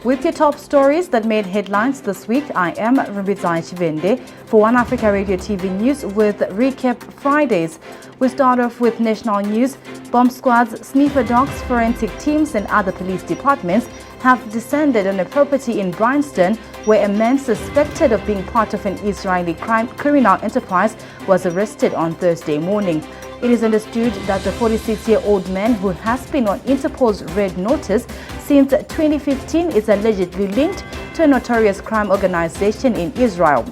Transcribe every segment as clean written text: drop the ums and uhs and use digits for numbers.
With your top stories that made headlines this week, I am Rumbie for One Africa Radio TV News with Recap Fridays. We start off with national news. Bomb squads, sniffer dogs, forensic teams and other police departments have descended on a property in Bryanston where a man suspected of being part of an Israeli criminal enterprise was arrested on Thursday morning. It is understood that the 46-year-old man, who has been on Interpol's red notice since 2015, is allegedly linked to a notorious crime organization in Israel.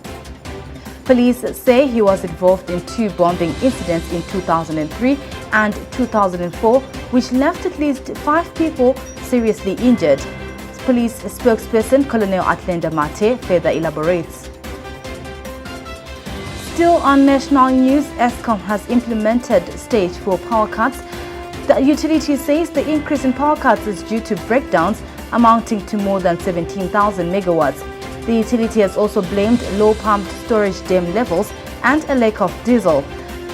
Police say he was involved in two bombing incidents in 2003 and 2004, which left at least 5 people seriously injured. Police spokesperson Colonel Atlenda Mate further elaborates. Still on national news, Eskom has implemented stage 4 power cuts. The utility says the increase in power cuts is due to breakdowns amounting to more than 17,000 megawatts. The utility has also blamed low pumped storage dam levels and a lack of diesel.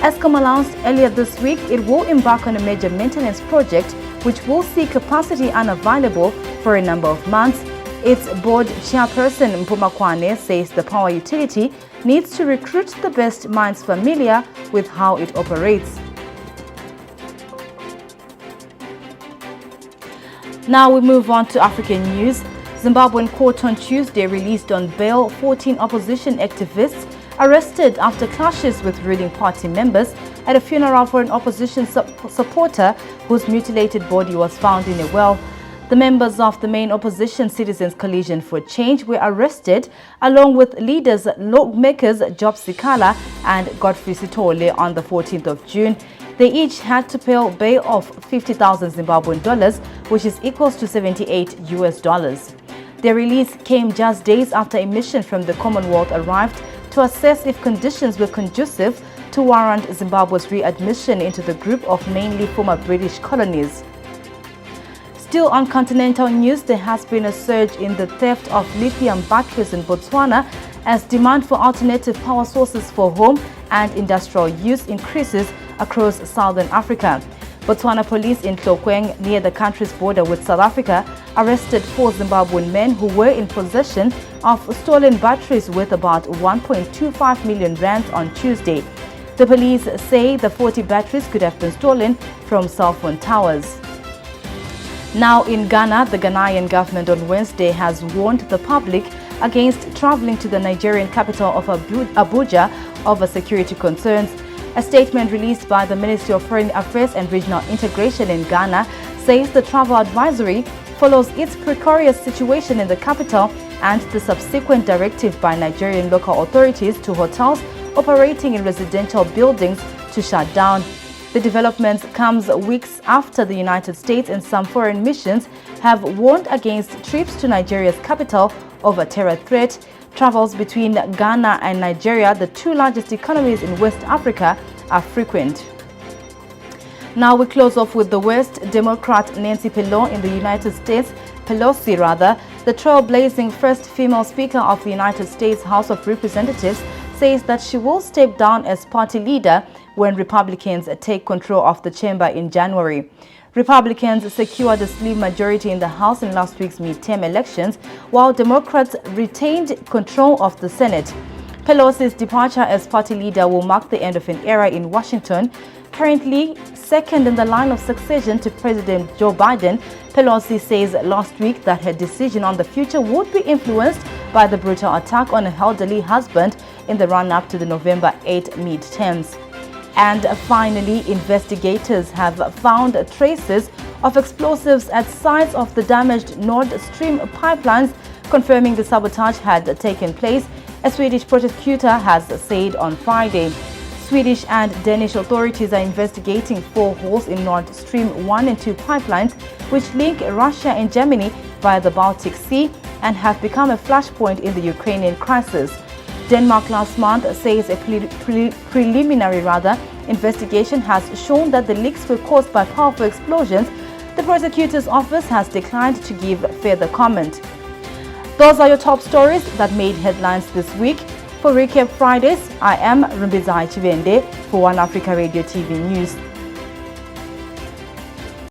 Eskom announced earlier this week it will embark on a major maintenance project which will see capacity unavailable for a number of months. Its board chairperson Mpuma Kwane says the power utility needs to recruit the best minds familiar with how it operates. Now we move on to African news. Zimbabwean court on Tuesday released on bail 14 opposition activists arrested after clashes with ruling party members at a funeral for an opposition supporter whose mutilated body was found in a well. The members of the main opposition Citizens Coalition for Change were arrested along with leaders lawmakers Job Sikala and Godfrey Sitole on the 14th of June. They each had to pay bail of 50,000 Zimbabwean dollars, which is equals to $78. Their release came just days after a mission from the Commonwealth arrived to assess if conditions were conducive to warrant Zimbabwe's readmission into the group of mainly former British colonies. Still on continental news, there has been a surge in the theft of lithium batteries in Botswana as demand for alternative power sources for home and industrial use increases across southern Africa. Botswana police in Tlokweng, near the country's border with South Africa, arrested 4 Zimbabwean men who were in possession of stolen batteries worth about 1.25 million rands on Tuesday. The police say the 40 batteries could have been stolen from cell phone towers. Now in Ghana, the Ghanaian government on Wednesday has warned the public against traveling to the Nigerian capital of Abuja over security concerns. A statement released by the Ministry of Foreign Affairs and Regional Integration in Ghana says the travel advisory follows its precarious situation in the capital and the subsequent directive by Nigerian local authorities to hotels operating in residential buildings to shut down. The development comes weeks after the United States and some foreign missions have warned against trips to Nigeria's capital over terror threat. Travels between Ghana and Nigeria, the 2 largest economies in West Africa, are frequent. Now we close off with the West. Democrat Nancy Pelosi in the United States, the trailblazing first female Speaker of the United States House of Representatives, says that she will step down as party leader when Republicans take control of the chamber in January. Republicans secured a slim majority in the House in last week's midterm elections, while Democrats retained control of the Senate. Pelosi's departure as party leader will mark the end of an era in Washington. Currently second in the line of succession to President Joe Biden, Pelosi says last week that her decision on the future would be influenced by the brutal attack on her elderly husband in the run-up to the November 8 midterms. And finally, investigators have found traces of explosives at sites of the damaged Nord Stream pipelines, confirming the sabotage had taken place, a Swedish prosecutor has said on Friday. Swedish and Danish authorities are investigating 4 holes in Nord Stream 1 and 2 pipelines, which link Russia and Germany via the Baltic Sea and have become a flashpoint in the Ukrainian crisis. Denmark last month says a preliminary investigation has shown that the leaks were caused by powerful explosions. The prosecutor's office has declined to give further comment. Those are your top stories that made headlines this week. For Recap Fridays, I am Rumbie for One Africa Radio TV News.